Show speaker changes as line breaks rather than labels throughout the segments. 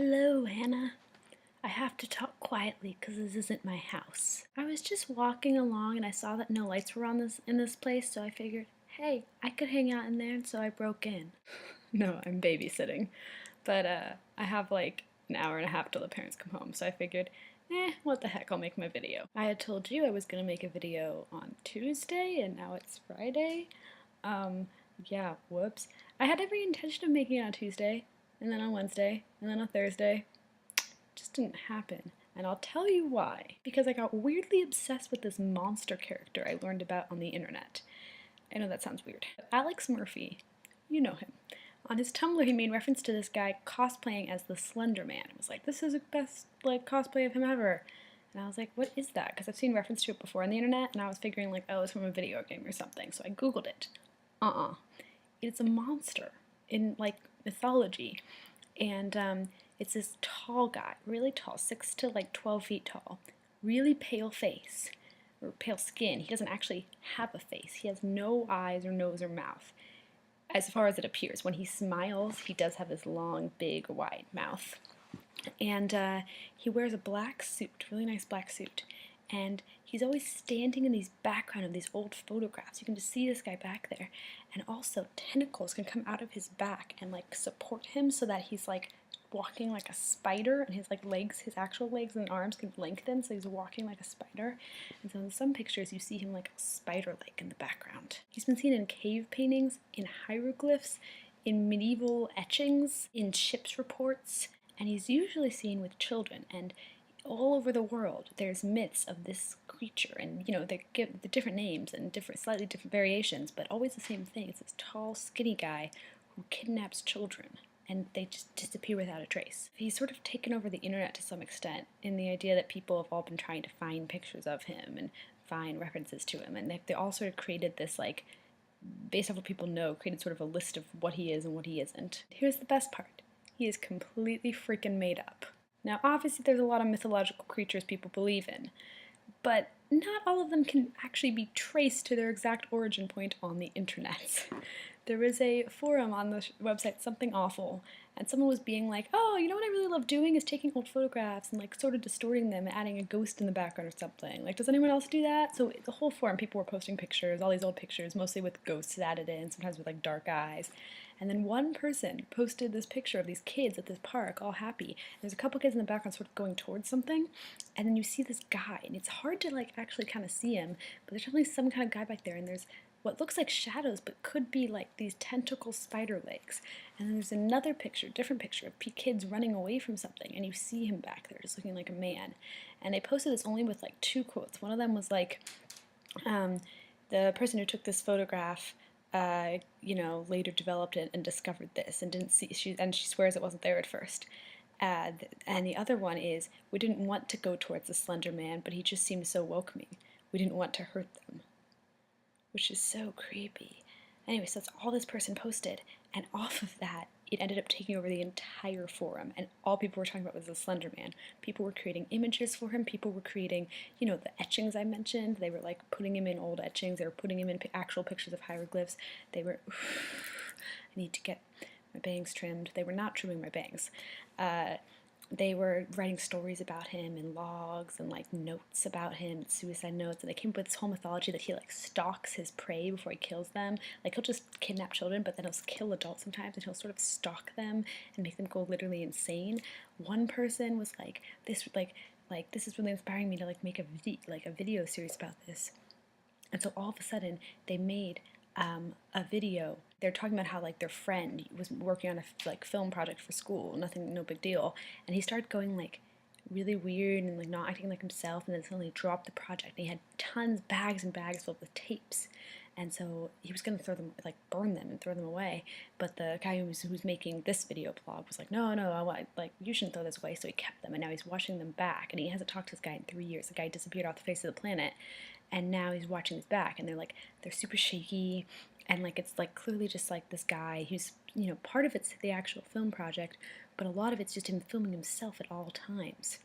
Hello, Hannah. I have to talk quietly because this isn't my house. I was just walking along and I saw that no lights were on in this place, so I figured, hey, I could hang out in there, and so I broke in. No, I'm babysitting. But I have like an hour and a half till the parents come home, so I figured, what the heck, I'll make my video. I had told you I was gonna make a video on Tuesday, and now it's Friday. Yeah, whoops. I had every intention of making it on Tuesday, and then on Wednesday, and then on Thursday. Just didn't happen. And I'll tell you why. Because I got weirdly obsessed with this monster character I learned about on the internet. I know that sounds weird. But Alex Murphy, you know him. On his Tumblr, he made reference to this guy cosplaying as the Slenderman. It was like, this is the best cosplay of him ever. And I was like, what is that? Because I've seen reference to it before on the internet, and I was figuring like, oh, it's from a video game or something. So I googled it. It's a monster in like mythology. And it's this tall guy, really tall, 6 to 12 feet tall, really pale face, or pale skin. He doesn't actually have a face. He has no eyes or nose or mouth, as far as it appears. When he smiles, he does have this long, big, wide mouth. And he wears a black suit, really nice black suit. And he's always standing in these background of these old photographs. You can just see this guy back there. And also tentacles can come out of his back and support him so that he's walking like a spider, and his legs, his actual legs and arms can lengthen, so he's walking like a spider. And so in some pictures you see him like a spider-like in the background. He's been seen in cave paintings, in hieroglyphs, in medieval etchings, in ship's reports, and he's usually seen with children. And all over the world there's myths of this creature, and they give the different names and slightly different variations, but always the same thing. It's this tall, skinny guy who kidnaps children, and they just disappear without a trace. He's sort of taken over the internet to some extent, in the idea that people have all been trying to find pictures of him and find references to him, and they all sort of created this, based off what people know, created sort of a list of what he is and what he isn't. Here's the best part. He is completely freaking made up. Now, obviously there's a lot of mythological creatures people believe in, but not all of them can actually be traced to their exact origin point on the internet. There was a forum on the website Something Awful, and someone was being like, oh, you know what I really love doing is taking old photographs and sort of distorting them and adding a ghost in the background or something. Does anyone else do that? So the whole forum, people were posting pictures, all these old pictures, mostly with ghosts added in, sometimes with dark eyes. And then one person posted this picture of these kids at this park, all happy. There's a couple kids in the background sort of going towards something, and then you see this guy, and it's hard to actually kind of see him, but there's definitely some kind of guy back there, and there's what looks like shadows, but could be these tentacle spider legs. And then there's another picture, different picture, of kids running away from something, and you see him back there, just looking like a man. And they posted this only with 2 quotes. One of them was the person who took this photograph later developed it and discovered this and didn't see, and she swears it wasn't there at first. And the other one is, we didn't want to go towards the Slender Man, but he just seemed so welcoming. We didn't want to hurt them. Which is so creepy. Anyway, so that's all this person posted, and off of that, it ended up taking over the entire forum, and all people were talking about was the Slender Man. People were creating images for him, people were creating, the etchings I mentioned. They were putting him in old etchings, they were putting him in actual pictures of hieroglyphs. They were, I need to get my bangs trimmed. They were not trimming my bangs. They were writing stories about him and logs and notes about him, suicide notes, and they came up with this whole mythology that he stalks his prey before he kills them. He'll just kidnap children, but then he'll kill adults sometimes, and he'll sort of stalk them and make them go literally insane. One person was this is really inspiring me to make a video series about this. And so all of a sudden they made a video. They're talking about how their friend was working on a film project for school, no big deal, and he started going really weird and not acting like himself, and then suddenly dropped the project. And he had bags and bags filled with tapes, and so he was gonna throw them, burn them and throw them away. But the guy who's making this video blog was like, no, you shouldn't throw this away. So he kept them, and now he's watching them back, and he hasn't talked to this guy in 3 years. The guy disappeared off the face of the planet, and now he's watching this back, and they're super shaky, and it's clearly just this guy who's, part of it's the actual film project, but a lot of it's just him filming himself at all times.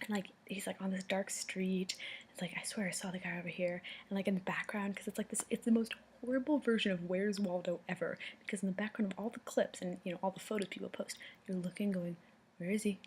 And he's on this dark street. It's I swear I saw the guy over here, and in the background, because it's the most horrible version of Where's Waldo ever, because in the background of all the clips and all the photos people post, you're looking going, Where is he?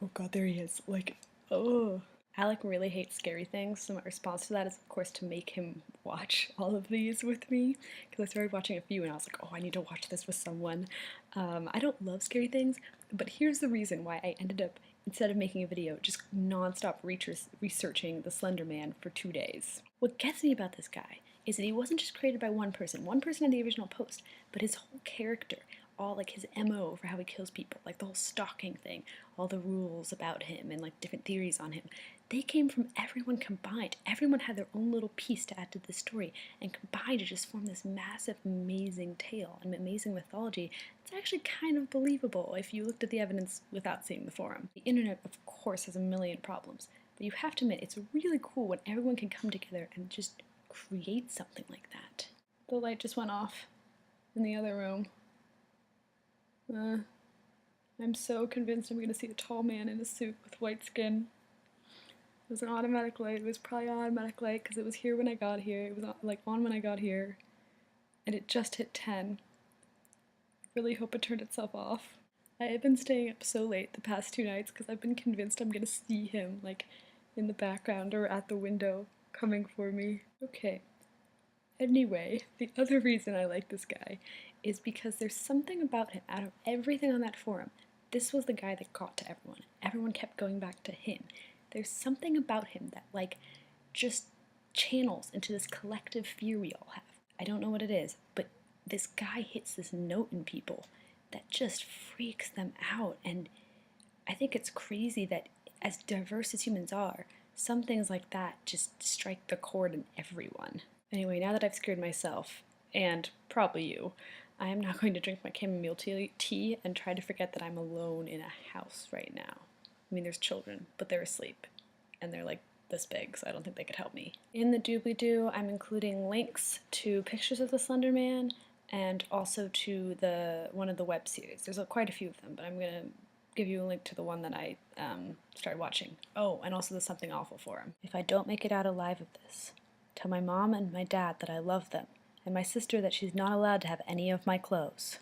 Oh god, there he is. Like, oh. Alec really hates scary things, so my response to that is, of course, to make him watch all of these with me. Because I started watching a few and I was like, oh, I need to watch this with someone. I don't love scary things, but here's the reason why I ended up, instead of making a video, just non-stop researching the Slenderman for 2 days. What gets me about this guy is that he wasn't just created by one person in the original post, but his whole character, all like his MO for how he kills people, like the whole stalking thing, all the rules about him and like different theories on him, they came from everyone combined. Everyone had their own little piece to add to the story and combined to just form this massive, amazing tale and amazing mythology. It's actually kind of believable if you looked at the evidence without seeing the forum. The internet, of course, has a million problems, but you have to admit it's really cool when everyone can come together and just create something like that. The light just went off in the other room. I'm so convinced I'm going to see a tall man in a suit with white skin. It was an automatic light. It was probably an automatic light because it was here when I got here. It was like on when I got here. And it just hit 10. I really hope it turned itself off. I have been staying up so late the past 2 nights because I've been convinced I'm going to see him like in the background or at the window coming for me. Okay. Anyway, the other reason I like this guy is because there's something about him. Out of everything on that forum, this was the guy that got to everyone. Everyone kept going back to him. There's something about him that like just channels into this collective fear we all have. I don't know what it is, but this guy hits this note in people that just freaks them out. And I think it's crazy that as diverse as humans are, some things like that just strike the chord in everyone. Anyway, now that I've scared myself, and probably you, I am now going to drink my chamomile tea and try to forget that I'm alone in a house right now. I mean, there's children, but they're asleep, and they're like this big, so I don't think they could help me. In the doobly-doo, I'm including links to pictures of the Slender Man and also to one of the web series. There's quite a few of them, but I'm going to give you a link to the one that I started watching. Oh, and also the Something Awful forum. If I don't make it out alive of this, tell my mom and my dad that I love them, and my sister that she's not allowed to have any of my clothes.